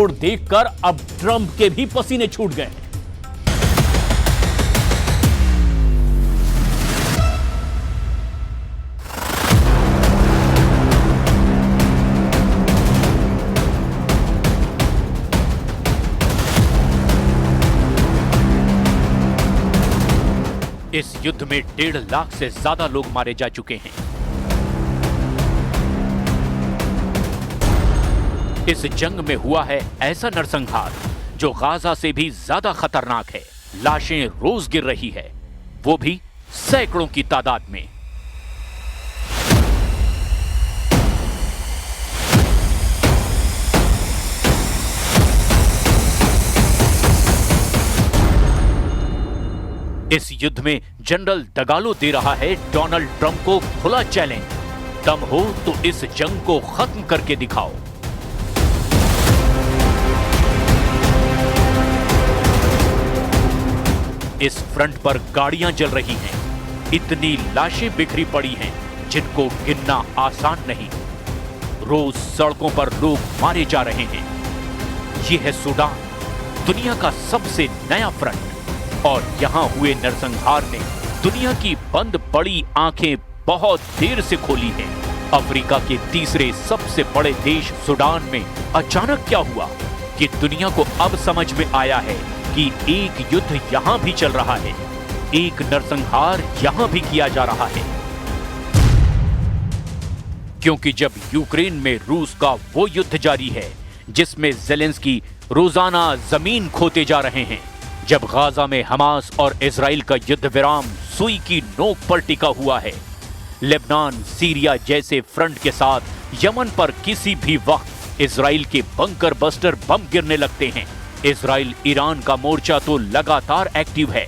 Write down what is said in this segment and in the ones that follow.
तोड़ देखकर अब ट्रंप के भी पसीने छूट गए। इस युद्ध में 1.5 लाख से ज्यादा लोग मारे जा चुके हैं। इस जंग में हुआ है ऐसा नरसंहार जो गाजा से भी ज्यादा खतरनाक है। लाशें रोज गिर रही है, वो भी सैकड़ों की तादाद में। इस युद्ध में जनरल दगालो दे रहा है डोनाल्ड ट्रंप को खुला चैलेंज, दम हो तो इस जंग को खत्म करके दिखाओ। इस फ्रंट पर गाड़ियां जल रही हैं, इतनी लाशें बिखरी पड़ी हैं जिनको गिनना आसान नहीं। रोज सड़कों पर लोग मारे जा रहे हैं। यह है सूडान, दुनिया का सबसे नया फ्रंट, और यहां हुए नरसंहार ने दुनिया की बंद पड़ी आंखें बहुत देर से खोली हैं। अफ्रीका के तीसरे सबसे बड़े देश सूडान में अचानक क्या हुआ कि दुनिया को अब समझ में आया है कि एक युद्ध यहां भी चल रहा है, एक नरसंहार यहां भी किया जा रहा है। क्योंकि जब यूक्रेन में रूस का वो युद्ध जारी है जिसमें ज़ेलेंस्की रोजाना जमीन खोते जा रहे हैं, जब गाजा में हमास और इजराइल का युद्ध विराम सुई की नोक पर टिका हुआ है, लेबनान, सीरिया जैसे फ्रंट के साथ यमन पर किसी भी वक्त इजराइल के बंकर बस्टर बम गिरने लगते हैं। इजराइल ईरान का मोर्चा तो लगातार एक्टिव है,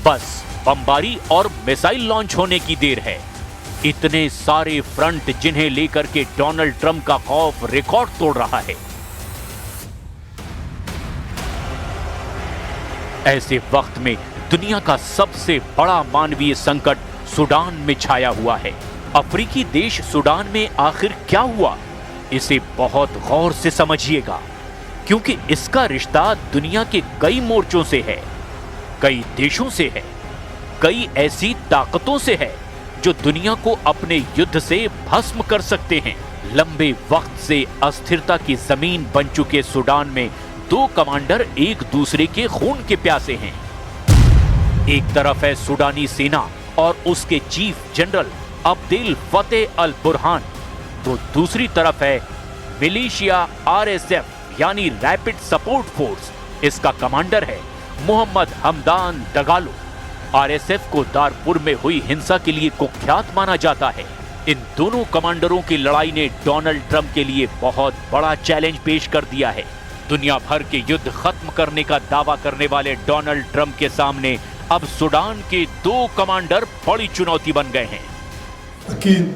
बस बमबारी और मिसाइल लॉन्च होने की देर है। इतने सारे फ्रंट जिन्हें लेकर के डोनाल्ड ट्रंप का खौफ रिकॉर्ड तोड़ रहा है। ऐसे वक्त में दुनिया का सबसे बड़ा मानवीय संकट सूडान में छाया हुआ है। अफ्रीकी देश सूडान में आखिर क्या हुआ, इसे बहुत गौर से समझिएगा, क्योंकि इसका रिश्ता दुनिया के कई मोर्चों से है, कई देशों से है, कई ऐसी ताकतों से है जो दुनिया को अपने युद्ध से भस्म कर सकते हैं। लंबे वक्त से अस्थिरता की जमीन बन चुके सूडान में दो कमांडर एक दूसरे के खून के प्यासे हैं। एक तरफ है सूडानी सेना और उसके चीफ जनरल अब्देल फतेह अल बुरहान, तो दूसरी तरफ है मिलिशिया आरएसएफ यानी रैपिड सपोर्ट फोर्स। इसका कमांडर है मोहम्मद हमदान दगालो। आरएसएफ को दारपुर में हुई हिंसा के लिए कुख्यात माना जाता है। इन दोनों कमांडरों की लड़ाई ने डोनाल्ड ट्रंप के लिए बहुत बड़ा चैलेंज पेश कर दिया है। दुनिया भर के युद्ध खत्म करने का दावा करने वाले डोनाल्ड ट्रंप के सामने अब सूडान के दो कमांडर बड़ी चुनौती बन गए हैं। अकीद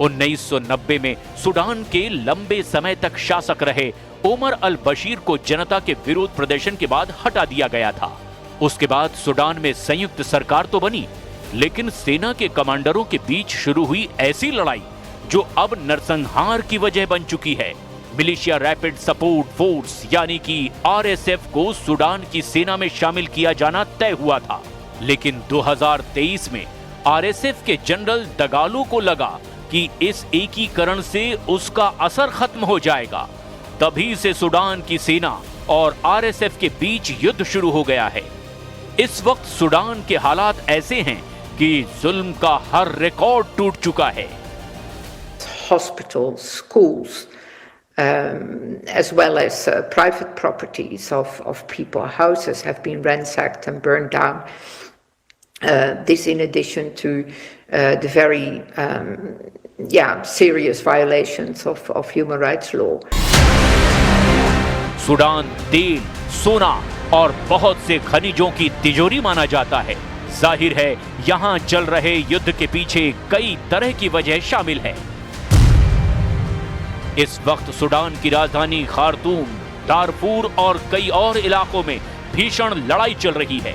1990 में सूडान के लंबे समय तक शासक रहे ओमर अल बशीर को जनता के विरोध प्रदर्शन के बाद हटा दिया गया था। उसके बाद सूडान में संयुक्त सरकार तो बनी, लेकिन सेना के कमांडरों के बीच शुरू हुई ऐसी लड़ाई जो अब नरसंहार की वजह बन चुकी है। मिलिशिया रैपिड सपोर्ट फोर्स यानी कि आरएसएफ को सूडान की सेना में शामिल किया जाना तय हुआ था, लेकिन 2023 में आरएसएफ के जनरल दगालो को लगा कि इस एकीकरण से उसका असर खत्म हो जाएगा। तभी से सूडान की सेना और आरएसएफ के बीच युद्ध शुरू हो गया है। इस वक्त सूडान के हालात ऐसे हैं कि जुल्म का हर रिकॉर्ड टूट चुका है। Hospitals, schools, as well as private properties of people, houses have been ransacked and burned down. This in addition to the very serious violations of human rights law. Sudan तेल, सोना और बहुत से खनिजों की तिजोरी माना जाता है। जाहिर है यहाँ चल रहे युद्ध के पीछे कई तरह की वजह शामिल है। इस वक्त सूडान की राजधानी खार्तूम दारफूर और कई और इलाकों में भीषण लड़ाई चल रही है।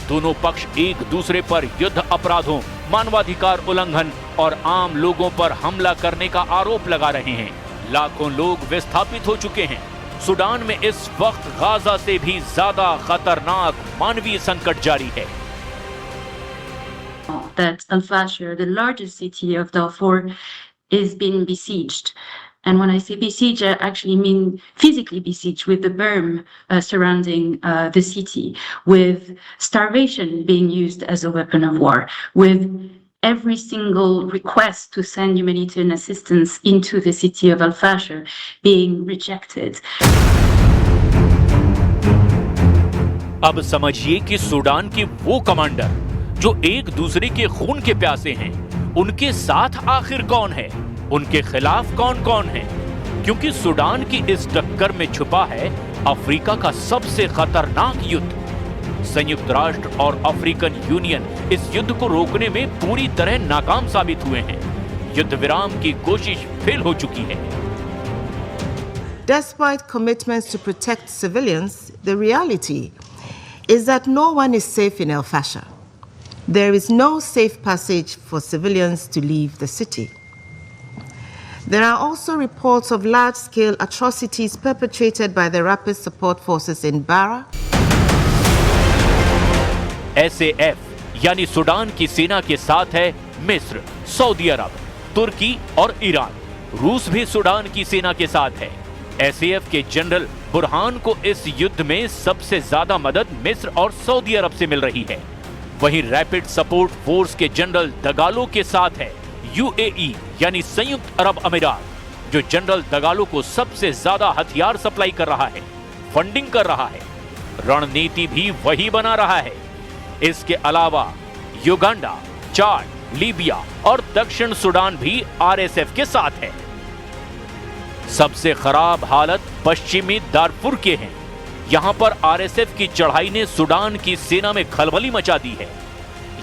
दोनों पक्ष एक दूसरे पर युद्ध अपराधों, मानवाधिकार उल्लंघन और आम लोगों पर हमला करने का आरोप लगा रहे हैं। लाखों लोग विस्थापित हो चुके हैं। सूडान में इस वक्त गाजा से भी ज्यादा खतरनाक मानवीय संकट जारी है। That Al-Fashir, the largest city of Darfur, is being besieged. And when I say besieged, I actually mean physically besieged, with the berm surrounding the city, with starvation being used as a weapon of war, with every single request to send humanitarian assistance into the city of Al-Fashir being rejected. अब समझिए कि Sudan के वो commander जो एक दूसरे के खून के प्यासे हैं, उनके साथ आखिर कौन है, उनके खिलाफ कौन कौन है? क्योंकि सूडान की इस टक्कर में छुपा है अफ्रीका का सबसे खतरनाक युद्ध। संयुक्त राष्ट्र और अफ्रीकन यूनियन इस युद्ध को रोकने में पूरी तरह नाकाम साबित हुए हैं। युद्ध विराम की कोशिश फेल हो चुकी है। Despite commitments to protect civilians, the reality is that no one is safe in Al-Fashir. There is no safe passage for civilians to leave the city. There are also reports of large-scale atrocities perpetrated by the Rapid Support Forces in Bara. SAF यानी Sudan की सेना के साथ है मिस्र, Saudi अरब, तुर्की और Iran. रूस भी सूडान की सेना के साथ है। SAF के जनरल बुरहान को इस युद्ध में सबसे ज्यादा मदद मिस्र और सऊदी अरब से मिल रही है। वहीं रैपिड सपोर्ट फोर्स के जनरल दगालो के साथ है UAE यानी संयुक्त अरब अमीरात, जो जनरल दगालो को सबसे ज्यादा हथियार सप्लाई कर रहा है, फंडिंग कर रहा है, रणनीति भी वही बना रहा है। इसके अलावा युगांडा, चाड, लीबिया और दक्षिण सूडान भी RSF के साथ है। सबसे खराब हालत पश्चिमी दारफुर के हैं। यहां पर RSF की चढ़ाई ने सूडान की सेना में खलबली मचा दी है।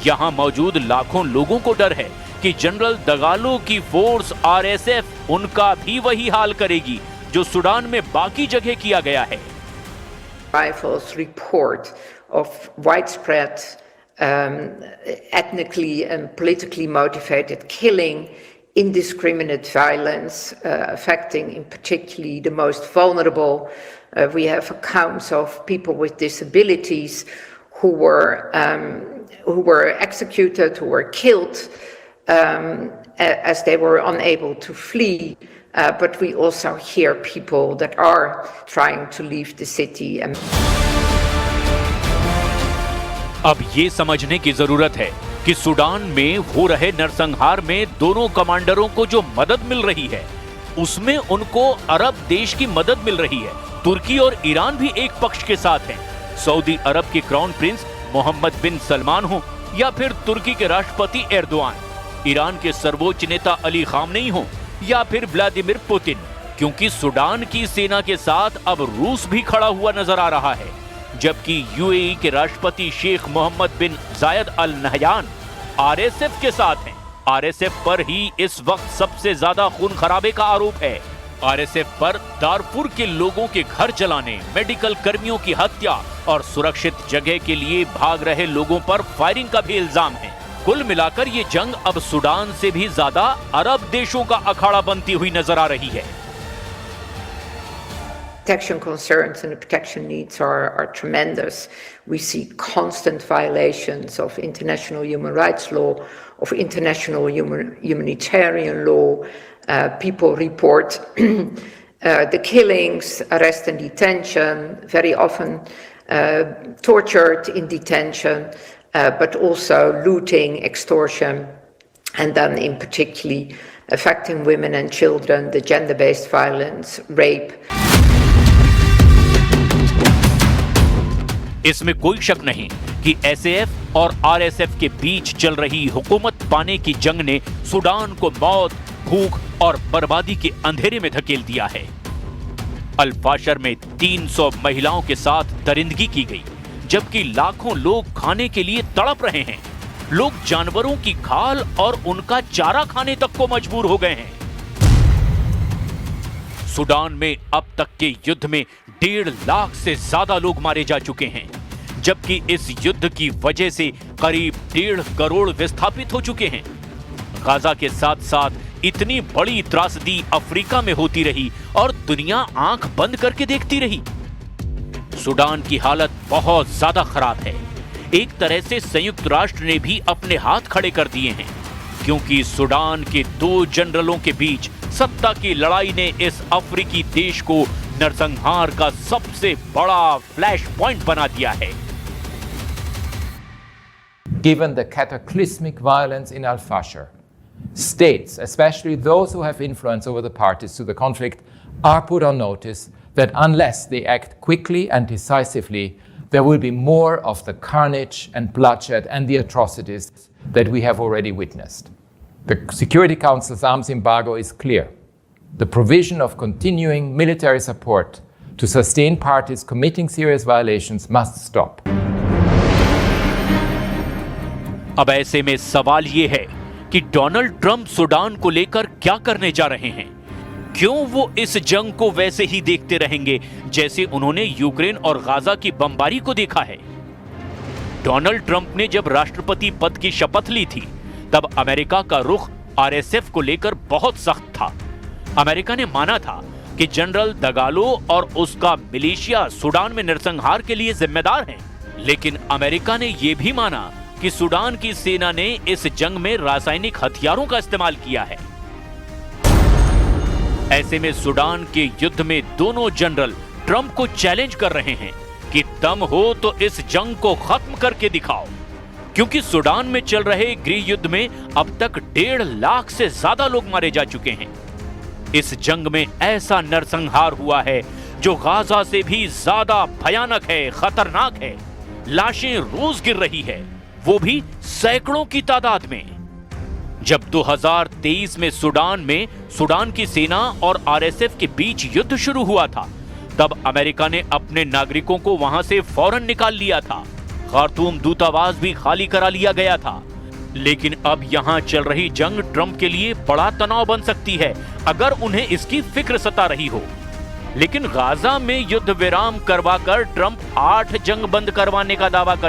यहां मौजूद लाखों लोगों को डर है कि जनरल दगालो की फोर्स RSF उनका भी वही हाल करेगी जो सूडान में बाकी जगह किया गया है। Rivals report of widespread ethnically and politically motivated killing, indiscriminate violence affecting in particularly the most vulnerable. We have accounts of people with disabilities who were executed, who were killed as they were unable to flee. But we also hear people that are trying to leave the city. अब ये समझने की जरूरत है कि Sudan में हो रहे नरसंहार में दोनों कमांडरों को जो मदद मिल रही है, उसमें उनको अरब देश की मदद मिल रही है। तुर्की और ईरान भी एक पक्ष के साथ हैं। सऊदी अरब के क्राउन प्रिंस मोहम्मद बिन सलमान हो या फिर तुर्की के राष्ट्रपति एर्दोआन, ईरान के सर्वोच्च नेता अली खामनेई हो या फिर व्लादिमीर पुतिन, क्योंकि सूडान की सेना के साथ अब रूस भी खड़ा हुआ नजर आ रहा है। जबकि UAE के राष्ट्रपति शेख मोहम्मद बिन जायद अल नहयान RSF के साथ हैं। RSF पर ही इस वक्त सबसे ज्यादा खून खराबे का आरोप है। RSF पर दारफुर के लोगों के घर जलाने, मेडिकल कर्मियों की हत्या और सुरक्षित जगह के लिए भाग रहे लोगों पर फायरिंग का भी इल्जाम है। कुल मिलाकर ये जंग अब सूडान से भी ज्यादा अरब देशों का अखाड़ा बनती हुई नजर आ रही है। Protection concerns and the protection needs are tremendous. We see constant violations of international human rights law, of international humanitarian law. People report the killings, arrest and detention, very often tortured in detention, but also looting, extortion, and then in particularly affecting women and children, the gender-based violence, rape. इसमें कोई शक नहीं कि SAF और RSF के बीच चल रही हुकूमत पाने की जंग ने सूडान को मौत, भूख और बर्बादी के अंधेरे में धकेल दिया है। अल-फाशर में 300 महिलाओं के साथ दरिंदगी की गई, जबकि लाखों लोग खाने के लिए तड़प रहे हैं। लोग जानवरों की खाल और उनका चारा खाने तक को मजबूर हो गए हैं। सुडान में अब तक के युद्ध में 1.5 लाख से ज्यादा लोग मारे जा चुके हैं, जबकि इस युद्ध की वजह से करीब 1.5 करोड़ विस्थापित हो चुके हैं। गाजा के साथ साथ इतनी बड़ी त्रासदी अफ्रीका में होती रही और दुनिया आंख बंद करके देखती रही। सुडान की हालत बहुत ज्यादा खराब है। एक तरह से संयुक्त राष्ट्र ने भी अपने हाथ खड़े कर दिए हैं, क्योंकि सुडान के 2 जनरलों के बीच सत्ता की लड़ाई ने इस अफ्रीकी देश को नरसंहार का सबसे बड़ा फ्लैश पॉइंट बना दिया है। Given the cataclysmic violence in Al-Fashir, states, especially those who have influence over the parties to the conflict, are put on notice that unless they act quickly and decisively, there will be more of the carnage and bloodshed and the atrocities that we have already witnessed. The Security Council's arms embargo is clear. The provision of continuing military support to sustain parties committing serious violations must stop. अब ऐसे में सवाल ये है कि Donald Trump Sudan को लेकर क्या करने जा रहे हैं? क्यों वो इस जंग को वैसे ही देखते रहेंगे जैसे उन्होंने यूक्रेन और गाजा की बमबारी को देखा है? डोनाल्ड ट्रंप ने जब राष्ट्रपति पद की शपथ ली थी, तब अमेरिका का रुख आरएसएफ को लेकर बहुत सख्त था। अमेरिका ने माना था कि जनरल दगालो और उसका मिलिशिया सुडान में नरसंहार के लिए जिम्मेदार हैं। लेकिन अमेरिका ने यह भी माना कि सुडान की सेना ने इस जंग में रासायनिक हथियारों का इस्तेमाल किया है। ऐसे में सुडान के युद्ध में दोनों जनरल ट्रंप को चैलेंज कर रहे हैं कि दम हो तो इस जंग को खत्म करके दिखाओ, क्योंकि सुडान में चल रहे गृह युद्ध में अब तक 1.5 लाख से ज्यादा लोग मारे जा चुके हैं। इस जंग में ऐसा नरसंहार हुआ है जो गाजा से भी ज्यादा भयानक है, खतरनाक है। लाशें रोज गिर रही है, वो भी सैकड़ों की तादाद में। जब 2023 में सुडान की सेना और आरएसएफ के बीच युद्ध शुरू हुआ था, तब अमेरिका ने अपने नागरिकों को वहां से फौरन निकाल लिया था। खार्तूम दूतावास भी खाली करा लिया गया था। लेकिन अब यहां चल रही जंग ट्रंप के लिए बड़ा तनाव बन सकती है, अगर उन्हें इसकी फिक्र सता रही हो। लेकिन गाजा में युद्ध विराम करवाकर ट्रंप 8 जंग बंद करवाने का दावा कर